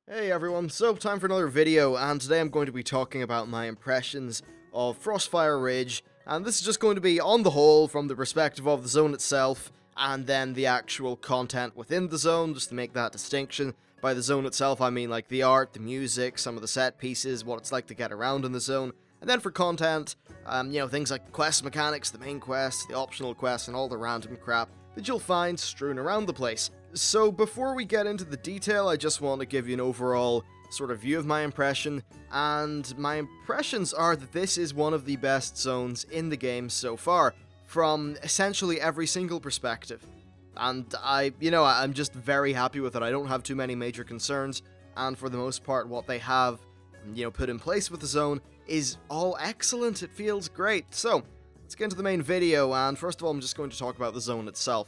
Hey everyone, so time for another video, and today I'm going to be talking about my impressions of Frostfire Ridge, and this is just going to be, on the whole, from the perspective of the zone itself, and then the actual content within the zone, just to make that distinction. By the zone itself, I mean like the art, the music, some of the set pieces, what it's like to get around in the zone, and then for content, things like the quest mechanics, the main quests, the optional quests, and all the random crap that you'll find strewn around the place. So before we get into the detail, I just want to give you an overall sort of view of my impression, and my impressions are that this is one of the best zones in the game so far, from essentially every single perspective. And I'm just very happy with it. I don't have too many major concerns, and for the most part what they have, put in place with the zone is all excellent. It feels great. So, let's get into the main video, and first of all I'm just going to talk about the zone itself.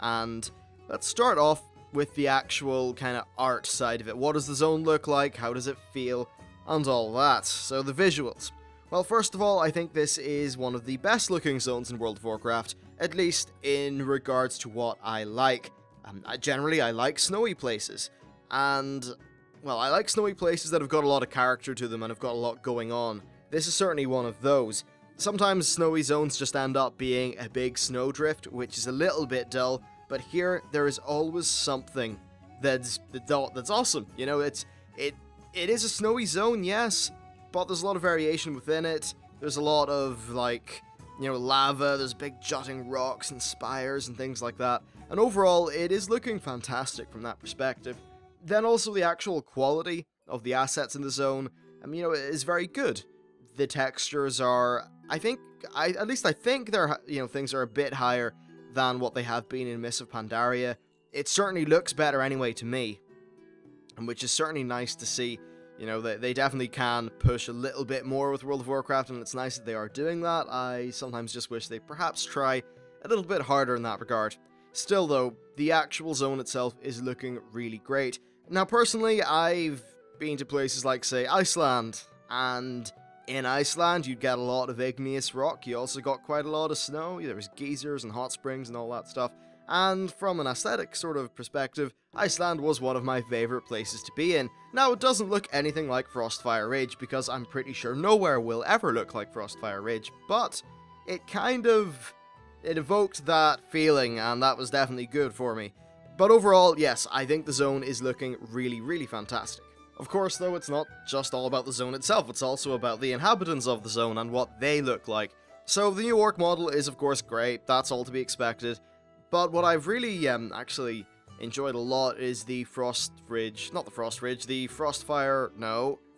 And let's start off with the actual kind of art side of it. What does the zone look like? How does it feel? And all that. So the visuals. Well, first of all, I think this is one of the best looking zones in World of Warcraft, at least in regards to what I like. Generally, I like snowy places. And, well, I like snowy places that have got a lot of character to them and have got a lot going on. This is certainly one of those. Sometimes snowy zones just end up being a big snowdrift, which is a little bit dull. But here, there is always something that's awesome. It is a snowy zone, yes, but there's a lot of variation within it. There's a lot of, lava, there's big jutting rocks and spires and things like that. And overall, it is looking fantastic from that perspective. Then also the actual quality of the assets in the zone, is very good. The textures are, I think they're, things are a bit higher than what they have been in Mists of Pandaria. It certainly looks better anyway to me, and which is certainly nice to see. They definitely can push a little bit more with World of Warcraft, and it's nice that they are doing that. I sometimes just wish they perhaps try a little bit harder in that regard. Still though, the actual zone itself is looking really great. Now personally, I've been to places like, say, Iceland, and in Iceland, you get a lot of igneous rock. You also got quite a lot of snow. There's geysers and hot springs and all that stuff. And from an aesthetic sort of perspective, Iceland was one of my favourite places to be in. Now, it doesn't look anything like Frostfire Ridge, because I'm pretty sure nowhere will ever look like Frostfire Ridge, but it evoked that feeling, and that was definitely good for me. But overall, yes, I think the zone is looking really, really fantastic. Of course, though, it's not just all about the zone itself, it's also about the inhabitants of the zone and what they look like. So the new orc model is, of course, great, that's all to be expected. But what I've really actually enjoyed a lot is the Frostwolf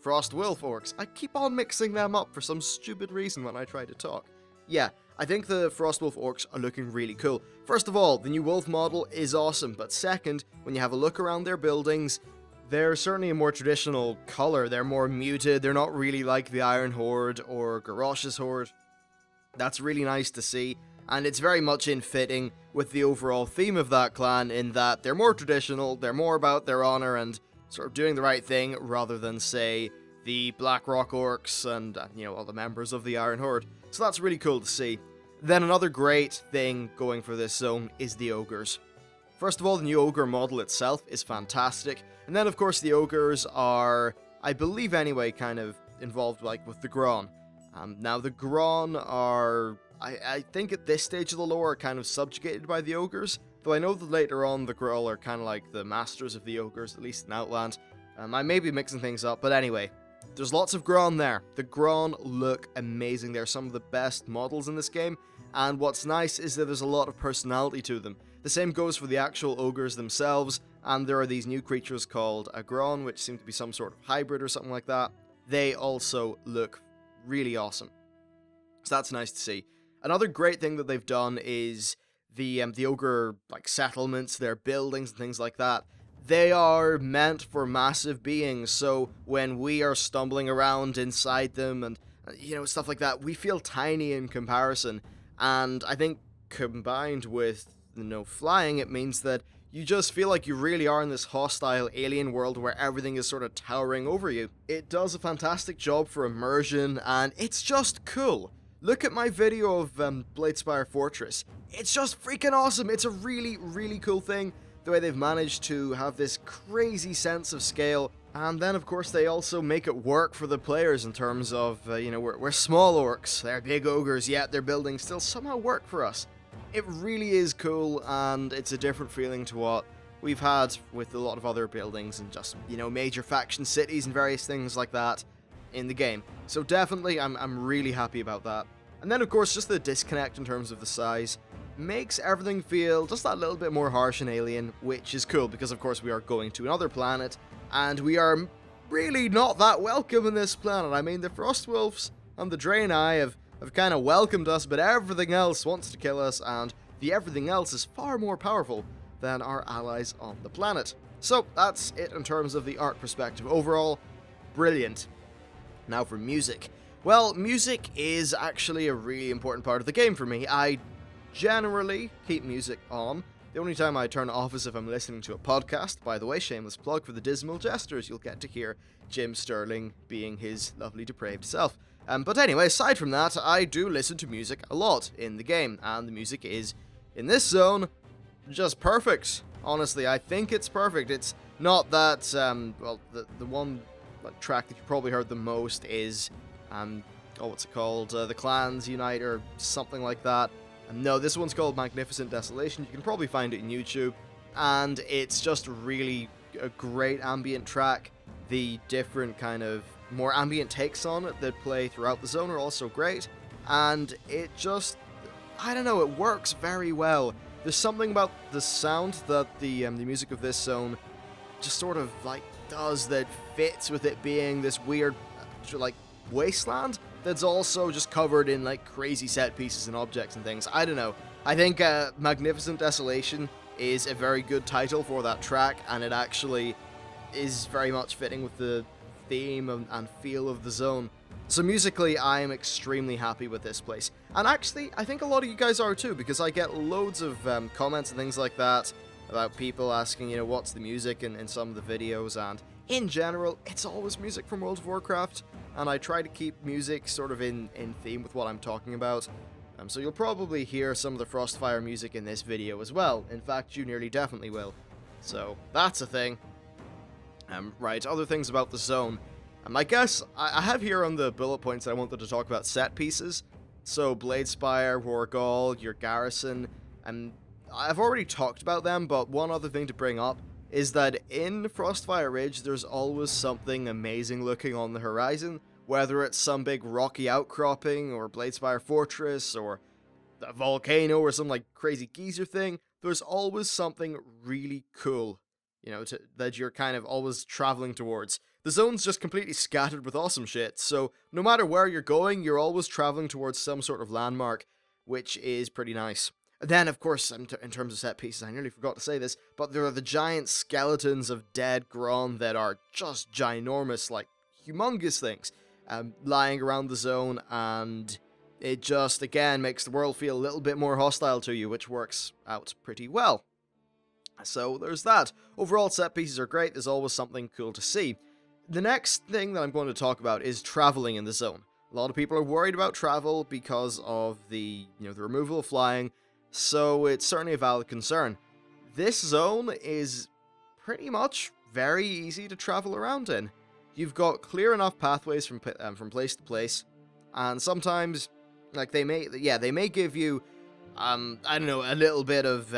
orcs. I keep on mixing them up for some stupid reason when I try to talk. Yeah, I think the Frostwolf orcs are looking really cool. First of all, the new wolf model is awesome, but second, when you have a look around their buildings, they're certainly a more traditional color. They're more muted. They're not really like the Iron Horde or Garrosh's Horde. That's really nice to see, and it's very much in fitting with the overall theme of that clan, in that they're more traditional, they're more about their honor and sort of doing the right thing, rather than, say, the Blackrock Orcs and, all the members of the Iron Horde. So that's really cool to see. Then another great thing going for this zone is the ogres. First of all, the new ogre model itself is fantastic. And then, of course, the ogres are, I believe anyway, kind of involved with the Graan. Now, the Graan are, I think at this stage of the lore, are kind of subjugated by the ogres. Though I know that later on, the Gruul are kind of like the masters of the ogres, at least in Outland. I may be mixing things up, but anyway. There's lots of Graan there. The Graan look amazing. They're some of the best models in this game. And what's nice is that there's a lot of personality to them. The same goes for the actual ogres themselves, and there are these new creatures called a Graan, which seem to be some sort of hybrid or something like that. They also look really awesome. So that's nice to see. Another great thing that they've done is the ogre settlements, their buildings and things like that. They are meant for massive beings, so when we are stumbling around inside them and stuff like that, we feel tiny in comparison. And I think combined with flying, it means that you just feel like you really are in this hostile alien world where everything is sort of towering over you. It does a fantastic job for immersion, and it's just cool. Look at my video of Bladespire Fortress. It's just freaking awesome. It's a really, really cool thing the way they've managed to have this crazy sense of scale. And then, of course, they also make it work for the players in terms of, we're small orcs, they're big ogres, yet their buildings still somehow work for us. It really is cool, and it's a different feeling to what we've had with a lot of other buildings and just, major faction cities and various things like that in the game. So definitely, I'm really happy about that. And then, of course, just the disconnect in terms of the size makes everything feel just that little bit more harsh and alien, which is cool because, of course, we are going to another planet, and we are really not that welcome in this planet. I mean, the Frostwolves and the Draenor have kind of welcomed us, but everything else wants to kill us, and the everything else is far more powerful than our allies on the planet. So that's it in terms of the art perspective. Overall, brilliant. Now for music. Well, music is actually a really important part of the game for me. I generally keep music on. The only time I turn it off is if I'm listening to a podcast. By the way, shameless plug for the Dismal Jesters. You'll get to hear Jim Sterling being his lovely depraved self. But anyway, aside from that, I do listen to music a lot in the game, and the music is, in this zone, just perfect. Honestly, I think it's perfect. It's not that, well, the one track that you probably heard the most is, what's it called? The Clans Unite or something like that. No, this one's called Magnificent Desolation. You can probably find it in YouTube, and it's just really a great ambient track. The different kind of more ambient takes on it that play throughout the zone are also great, and it just, I don't know, it works very well. There's something about the sound that the music of this zone just sort of does that fits with it being this weird wasteland that's also just covered in crazy set pieces and objects and things. I don't know. I think Magnificent Desolation is a very good title for that track, and it actually is very much fitting with the theme and feel of the zone. So musically, I am extremely happy with this place. And actually, I think a lot of you guys are too, because I get loads of comments and things like that about people asking, what's the music in some of the videos, and in general, it's always music from World of Warcraft, and I try to keep music sort of in theme with what I'm talking about. So you'll probably hear some of the Frostfire music in this video as well. In fact, you nearly definitely will. So that's a thing. Right, other things about the zone. I guess I have here on the bullet points that I wanted to talk about set pieces. So Bladespire, Wargall, your garrison, and I've already talked about them, but one other thing to bring up is that in Frostfire Ridge, there's always something amazing looking on the horizon, whether it's some big rocky outcropping, or Bladespire Fortress, or a volcano, or some crazy geyser thing. There's always something really cool, that you're kind of always traveling towards. The zone's just completely scattered with awesome shit, so no matter where you're going, you're always traveling towards some sort of landmark, which is pretty nice. Then, of course, in terms of set pieces, I nearly forgot to say this, but there are the giant skeletons of dead Gron that are just ginormous, humongous things, lying around the zone, and it just, again, makes the world feel a little bit more hostile to you, which works out pretty well. So there's that. Overall, set pieces are great. There's always something cool to see. The next thing that I'm going to talk about is traveling in the zone. A lot of people are worried about travel because of the removal of flying, so it's certainly a valid concern. This zone is pretty much very easy to travel around in. You've got clear enough pathways from place to place, and sometimes, they may give you, I don't know, a little bit of,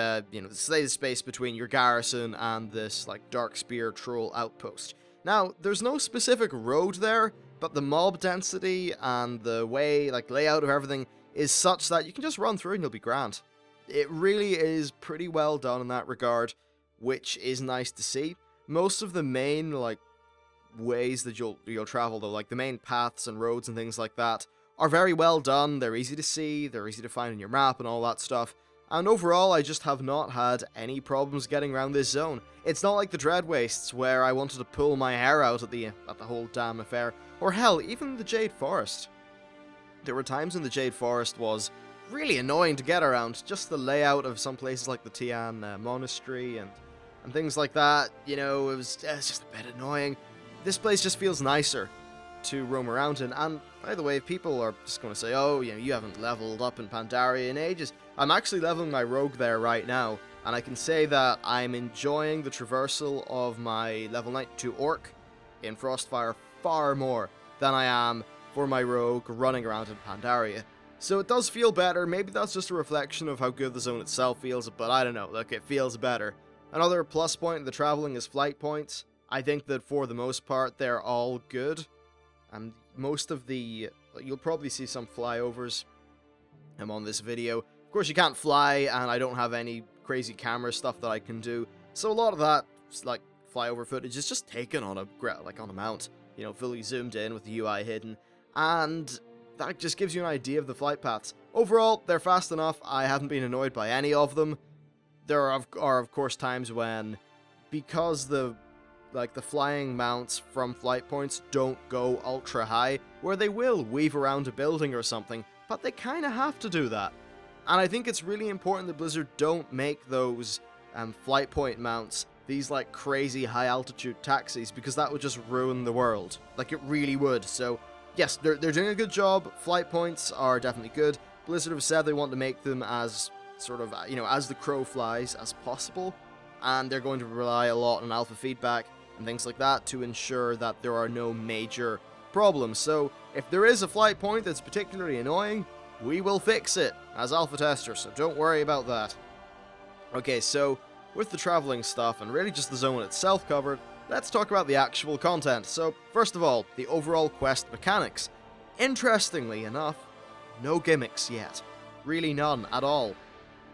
say the space between your garrison and this, Darkspear Troll outpost. Now, there's no specific road there, but the mob density and the way, layout of everything is such that you can just run through and you'll be grand. It really is pretty well done in that regard, which is nice to see. Most of the main, ways that you'll travel, though, the main paths and roads and things like that, are very well done. They're easy to see, they're easy to find in your map and all that stuff. And overall, I just have not had any problems getting around this zone. It's not like the Dread Wastes, where I wanted to pull my hair out at the whole damn affair. Or hell, even the Jade Forest. There were times when the Jade Forest was really annoying to get around. Just the layout of some places like the Tian Monastery and things like that, it's just a bit annoying. This place just feels nicer to roam around in. And by the way, if people are just going to say, oh, you haven't leveled up in Pandaria in ages, I'm actually leveling my rogue there right now, and I can say that I'm enjoying the traversal of my level 92 Orc in Frostfire far more than I am for my rogue running around in Pandaria. So it does feel better. Maybe that's just a reflection of how good the zone itself feels, but I don't know, look, it feels better. Another plus point in the traveling is flight points. I think that for the most part, they're all good. And most of the... You'll probably see some flyovers on this video. Of course, you can't fly, and I don't have any crazy camera stuff that I can do. So a lot of that, like, flyover footage is just taken on a mount. You know, fully zoomed in with the UI hidden. And that just gives you an idea of the flight paths. Overall, they're fast enough. I haven't been annoyed by any of them. There are of course, times when, because the flying mounts from flight points don't go ultra high, where they will weave around a building or something, but they kind of have to do that. And I think it's really important that Blizzard don't make those flight point mounts these like crazy high altitude taxis, because that would just ruin the world. Like, it really would. So yes, they're doing a good job. Flight points are definitely good. Blizzard have said they want to make them as sort of, you know, as the crow flies as possible, and they're going to rely a lot on alpha feedback and things like that to ensure that there are no major problems. So if there is a flight point that's particularly annoying, we will fix it as alpha testers, so don't worry about that. Okay, so with the traveling stuff and really just the zone itself covered, let's talk about the actual content. So first of all, the overall quest mechanics. Interestingly enough, no gimmicks yet. Really none at all.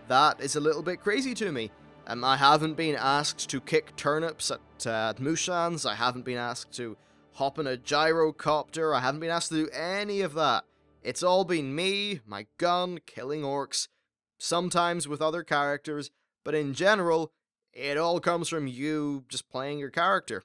That is a little bit crazy to me. I haven't been asked to kick turnips at Mushans. I haven't been asked to hop in a gyrocopter. I haven't been asked to do any of that. It's all been me, my gun, killing orcs, sometimes with other characters, but in general, it all comes from you just playing your character.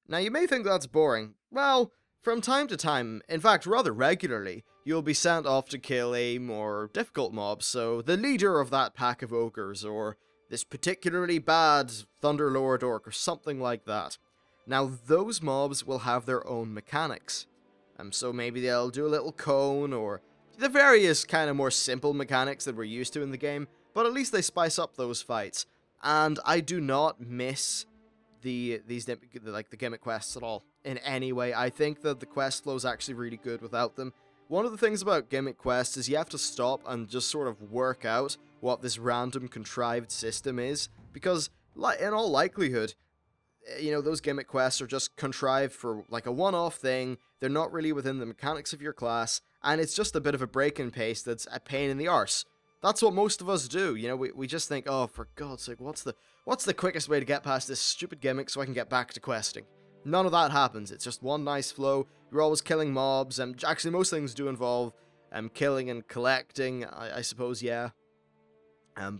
Now, you may think that's boring. Well, from time to time, in fact rather regularly, you'll be sent off to kill a more difficult mob, so the leader of that pack of ogres, or this particularly bad Thunderlord orc, or something like that. Now, those mobs will have their own mechanics. So maybe they'll do a little cone, or the various kind of more simple mechanics that we're used to in the game, but at least they spice up those fights. And I do not miss the gimmick quests at all in any way. I think that the quest flow is actually really good without them. One of the things about gimmick quests is you have to stop and just sort of work out what this random contrived system is, because in all likelihood, you know, those gimmick quests are just contrived for like a one-off thing. They're not really within the mechanics of your class, and it's just a bit of a break and paste that's a pain in the arse. That's what most of us do, you know, we just think, oh, for God's sake, what's the quickest way to get past this stupid gimmick so I can get back to questing? None of that happens. It's just one nice flow. You're always killing mobs, and actually most things do involve killing and collecting, I suppose, yeah.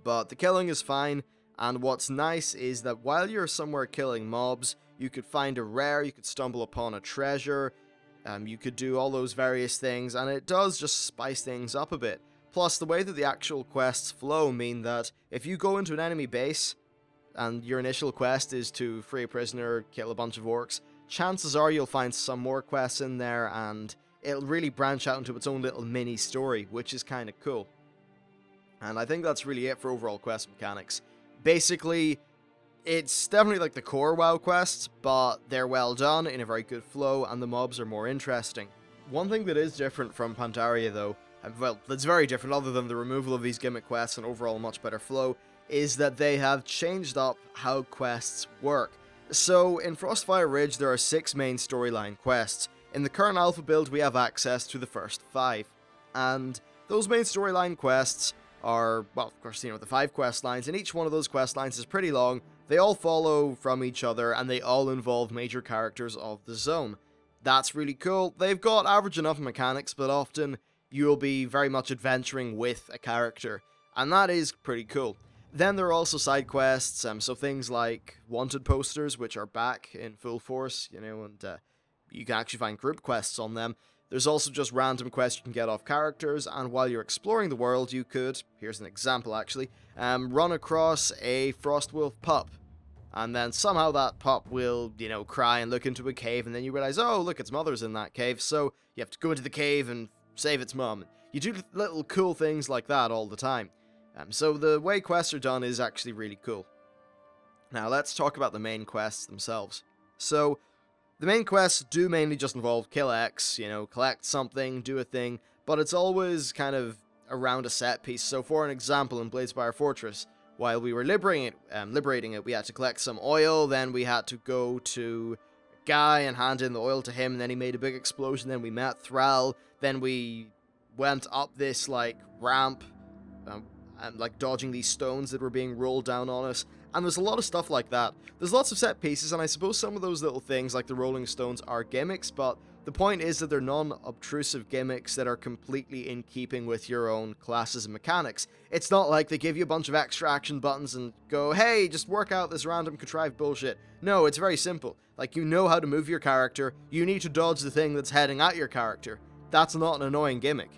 But the killing is fine, and what's nice is that while you're somewhere killing mobs, you could find a rare, you could stumble upon a treasure, you could do all those various things, and it does just spice things up a bit. Plus, the way that the actual quests flow mean that if you go into an enemy base, and your initial quest is to free a prisoner, kill a bunch of orcs, chances are you'll find some more quests in there, and it'll really branch out into its own little mini story, which is kind of cool. And I think that's really it for overall quest mechanics. Basically, it's definitely like the core WoW quests, but they're well done, in a very good flow, and the mobs are more interesting. One thing that is different from Pandaria, though, well, that's very different other than the removal of these gimmick quests and overall much better flow, is that they have changed up how quests work. So, in Frostfire Ridge, there are 6 main storyline quests. In the current alpha build, we have access to the first 5. And those main storyline quests are, well, of course, you know, the 5 quest lines, and each one of those quest lines is pretty long. They all follow from each other, and they all involve major characters of the zone. That's really cool. They've got average enough mechanics, but often you'll be very much adventuring with a character, and that is pretty cool. Then there are also side quests, so things like wanted posters, which are back in full force, you know, and you can actually find group quests on them. There's also just random quests you can get off characters, and while you're exploring the world, you could, here's an example actually, run across a Frostwolf pup. And then somehow that pup will, you know, cry and look into a cave, and then you realize, oh, look, its mother's in that cave, so you have to go into the cave and save its mum. You do little cool things like that all the time. So the way quests are done is actually really cool. Now let's talk about the main quests themselves. So the main quests do mainly just involve kill X, collect something, do a thing, but it's always kind of around a set piece. So for an example, in Bladespire Fortress, while we were liberating it, we had to collect some oil, then we had to go to a guy and hand in the oil to him, and then he made a big explosion, then we met Thrall, then we went up this, ramp, and, dodging these stones that were being rolled down on us, and there's a lot of stuff like that. There's lots of set pieces, and I suppose some of those little things, like the rolling stones, are gimmicks, but the point is that they're non-obtrusive gimmicks that are completely in keeping with your own classes and mechanics. It's not like they give you a bunch of extra action buttons and go, hey, just work out this random contrived bullshit. No, it's very simple. You know how to move your character, you need to dodge the thing that's heading at your character. That's not an annoying gimmick.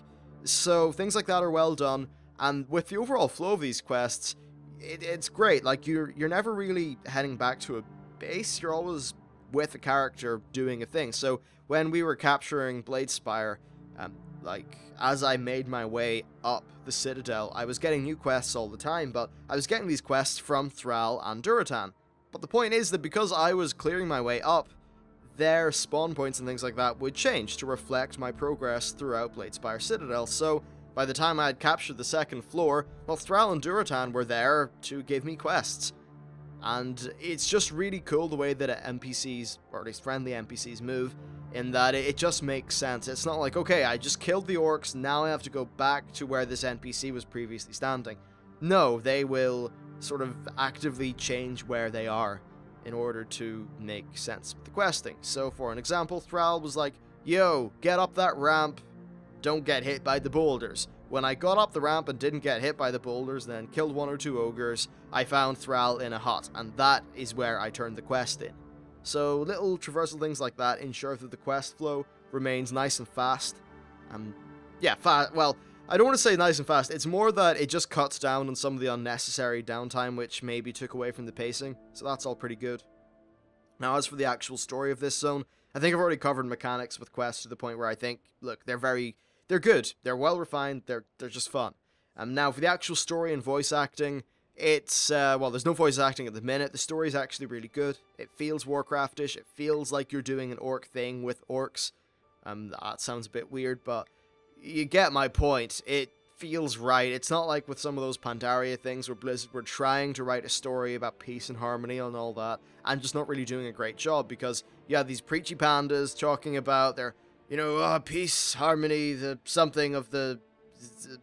So things like that are well done, and with the overall flow of these quests, it's great. You're never really heading back to a base, you're always with a character doing a thing. So when we were capturing Bladespire, as I made my way up the Citadel, I was getting new quests all the time, but I was getting these quests from Thrall and Duratan. But the point is that because I was clearing my way up, their spawn points and things like that would change to reflect my progress throughout Bladespire Citadel. So by the time I had captured the second floor, well, Thrall and Duratan were there to give me quests. And it's just really cool the way that NPCs, or at least friendly NPCs, move, in that it just makes sense. It's not like, okay, I just killed the orcs, now I have to go back to where this NPC was previously standing. No, they will sort of actively change where they are in order to make sense with the questing. So for an example, Thrall was like, yo, get up that ramp, don't get hit by the boulders. When I got up the ramp and didn't get hit by the boulders, then killed 1 or 2 ogres, I found Thrall in a hut, and that is where I turned the quest in. So little traversal things like that ensure that the quest flow remains nice and fast. Well, I don't want to say nice and fast, it's more that it just cuts down on some of the unnecessary downtime which maybe took away from the pacing, so that's all pretty good. Now as for the actual story of this zone, I think I've already covered mechanics with quests to the point where I think, look, they're good, they're well refined, they're just fun. Now for the actual story and voice acting, it's, there's no voice acting at the minute, the story is actually really good, it feels Warcraftish, it feels like you're doing an orc thing with orcs. That sounds a bit weird, but you get my point, it feels right. It's not like with some of those Pandaria things where Blizzard were trying to write a story about peace and harmony and all that, and just not really doing a great job, because you had these preachy pandas talking about their, peace, harmony, the something of the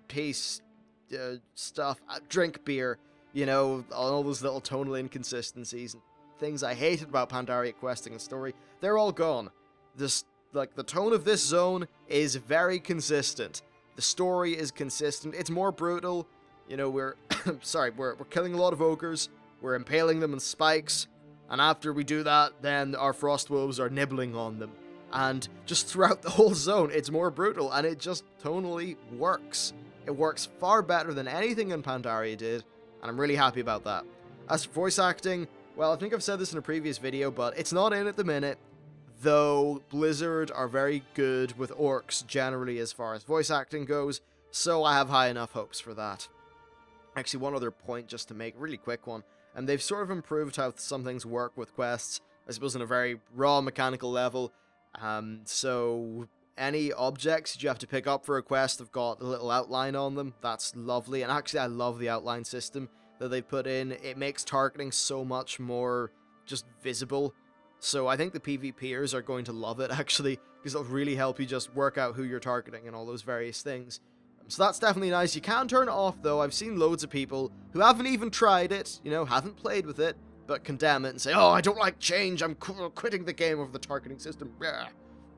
peace stuff, drink beer, all those little tonal inconsistencies and things I hated about Pandaria questing and story, they're all gone. The tone of this zone is very consistent. The story is consistent. It's more brutal. We're we're killing a lot of ogres. We're impaling them on spikes. And after we do that, then our frost wolves are nibbling on them. And just throughout the whole zone, it's more brutal, and it just tonally works. It works far better than anything in Pandaria did, and I'm really happy about that. As for voice acting, well, I think I've said this in a previous video, but it's not in at the minute. Though Blizzard are very good with orcs generally as far as voice acting goes, so I have high enough hopes for that. Actually, one other point just to make, a really quick one, and they've sort of improved how some things work with quests, I suppose on a very raw mechanical level. So any objects that you have to pick up for a quest have got a little outline on them. That's lovely, and actually I love the outline system that they've put in. It makes targeting so much more just visible. So I think the PvPers are going to love it, actually, because it'll really help you just work out who you're targeting and all those various things. So that's definitely nice. You can turn it off, though. I've seen loads of people who haven't even tried it, haven't played with it, but condemn it and say, oh, I don't like change, I'm quitting the game over the targeting system. Blah.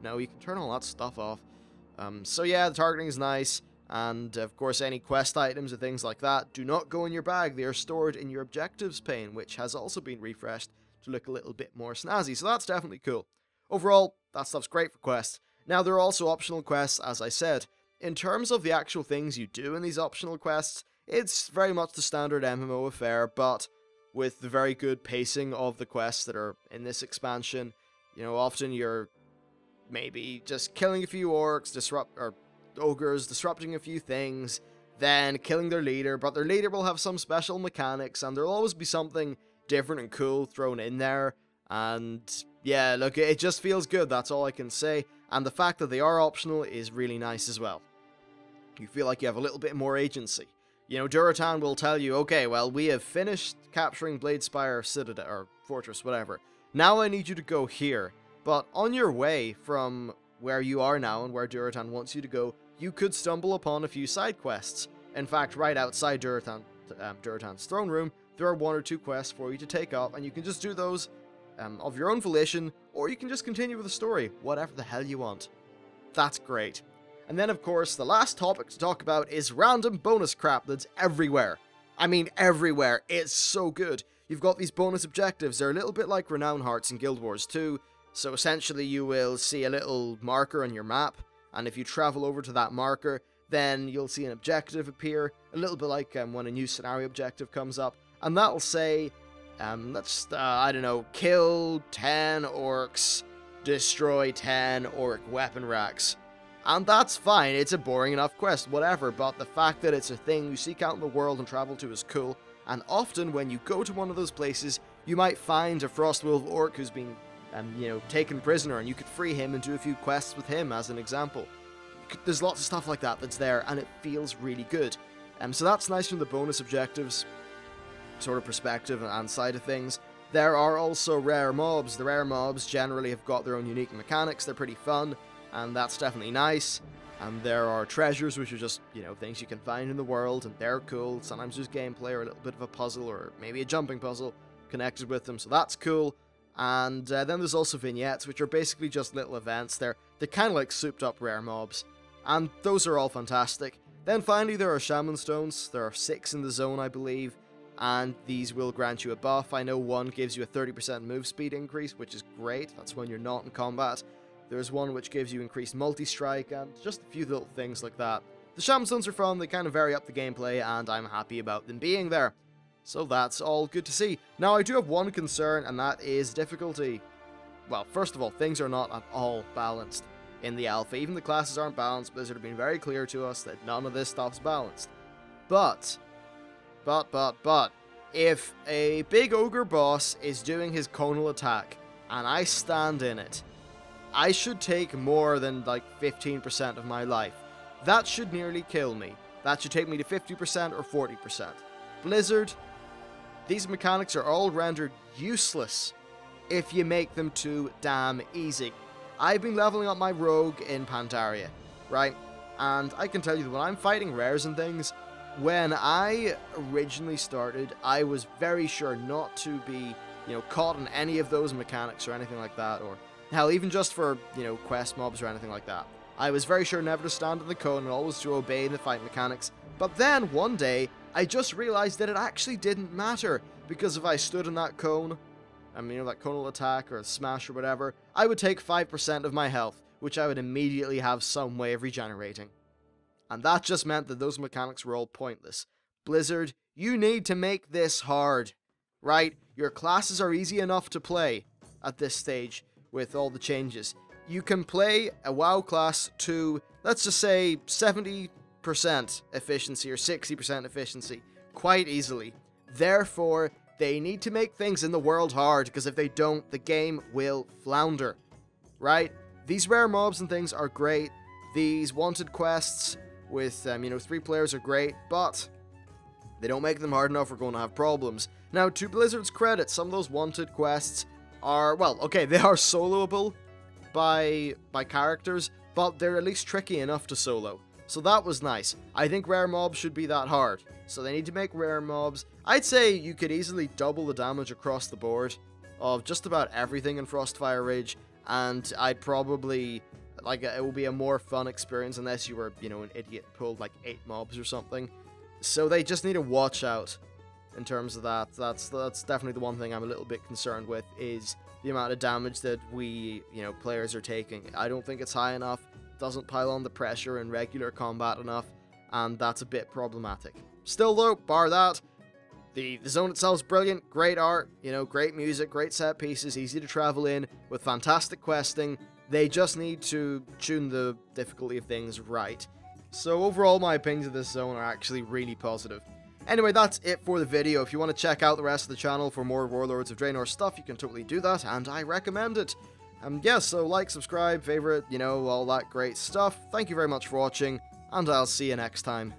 No, you can turn all that stuff off. So yeah, the targeting is nice, and of course any quest items or things like that do not go in your bag. They are stored in your objectives pane, which has also been refreshed to look a little bit more snazzy, so that's definitely cool. Overall, that stuff's great for quests. Now, there are also optional quests, as I said. In terms of the actual things you do in these optional quests, it's very much the standard MMO affair, but with the very good pacing of the quests that are in this expansion. Often you're maybe just killing a few orcs, ogres, disrupting a few things, then killing their leader, but their leader will have some special mechanics, and there'll always be something different and cool thrown in there, and yeah, look, it just feels good, that's all I can say, and the fact that they are optional is really nice as well. You feel like you have a little bit more agency. You know, Durotan will tell you, okay, well, we have finished capturing Bladespire Citadel, or Fortress, whatever. Now I need you to go here. But on your way from where you are now and where Durotan wants you to go, you could stumble upon a few side quests. In fact, right outside Durotan's throne room, there are 1 or 2 quests for you to take up, and you can just do those of your own volition, or you can just continue with the story, whatever the hell you want. That's great. And then, of course, the last topic to talk about is random bonus crap that's everywhere. I mean, everywhere. It's so good. You've got these bonus objectives. They're a little bit like Renown Hearts in Guild Wars 2. So essentially, you will see a little marker on your map. And if you travel over to that marker, then you'll see an objective appear. A little bit like when a new scenario objective comes up. And that'll say, I don't know, kill 10 orcs, destroy 10 orc weapon racks. And that's fine, it's a boring enough quest, whatever, but the fact that it's a thing you seek out in the world and travel to is cool, and often when you go to one of those places, you might find a Frostwolf orc who's been, taken prisoner, and you could free him and do a few quests with him, as an example. There's lots of stuff like that that's there, and it feels really good. So that's nice from the bonus objectives sort of perspective and side of things. There are also rare mobs. The rare mobs generally have got their own unique mechanics, they're pretty fun, and that's definitely nice. And there are treasures, which are just, things you can find in the world, and they're cool. Sometimes there's gameplay or a little bit of a puzzle, or maybe a jumping puzzle connected with them, so that's cool. And then there's also vignettes, which are basically just little events. They're kind of like souped up rare mobs, and those are all fantastic. Then finally there are Shaman Stones. There are 6 in the zone, I believe, and these will grant you a buff. I know one gives you a 30% move speed increase, which is great. That's when you're not in combat. There's one which gives you increased multi-strike, and just a few little things like that. The Shaman Stones are fun, they kind of vary up the gameplay, and I'm happy about them being there. So that's all good to see. Now, I do have one concern, and that is difficulty. Well, first of all, things are not at all balanced in the alpha. Even the classes aren't balanced. Blizzard have been very clear to us that none of this stuff's balanced. But, if a big ogre boss is doing his conal attack, and I stand in it, I should take more than like 15% of my life. That should nearly kill me. That should take me to 50% or 40%. Blizzard, these mechanics are all rendered useless if you make them too damn easy. I've been leveling up my rogue in Pandaria, right? And I can tell you that when I'm fighting rares and things, when I originally started, I was very sure not to be, caught in any of those mechanics or anything like that, or hell, even just for, quest mobs or anything like that. I was very sure never to stand in the cone and always to obey the fight mechanics. But then, one day, I just realized that it actually didn't matter, because if I stood in that cone, that conal attack or smash or whatever, I would take 5% of my health, which I would immediately have some way of regenerating. And that just meant that those mechanics were all pointless. Blizzard, you need to make this hard, right? Your classes are easy enough to play at this stage with all the changes. You can play a WoW class to, let's just say, 70% efficiency or 60% efficiency quite easily. Therefore, they need to make things in the world hard, because if they don't, the game will flounder, right? These rare mobs and things are great. These wanted quests with, 3 players are great, but they don't make them hard enough, we're going to have problems. Now, to Blizzard's credit, some of those wanted quests are, well, okay, they are soloable by characters, but they're at least tricky enough to solo. So that was nice. I think rare mobs should be that hard, so they need to make rare mobs. I'd say you could easily double the damage across the board of just about everything in Frostfire Ridge, and I'd probably, it would be a more fun experience unless you were, an idiot and pulled like 8 mobs or something. So they just need to watch out in terms of that. That's definitely the one thing I'm a little bit concerned with, is the amount of damage that we, players are taking. I don't think it's high enough, doesn't pile on the pressure in regular combat enough, and that's a bit problematic. Still though, bar that, the zone itself is brilliant, great art, great music, great set pieces, easy to travel in, with fantastic questing. They just need to tune the difficulty of things right. So overall, my opinions of this zone are actually really positive. Anyway, that's it for the video. If you want to check out the rest of the channel for more Warlords of Draenor stuff, you can totally do that, and I recommend it. Yeah, so like, subscribe, favorite, you know, all that great stuff. Thank you very much for watching, and I'll see you next time.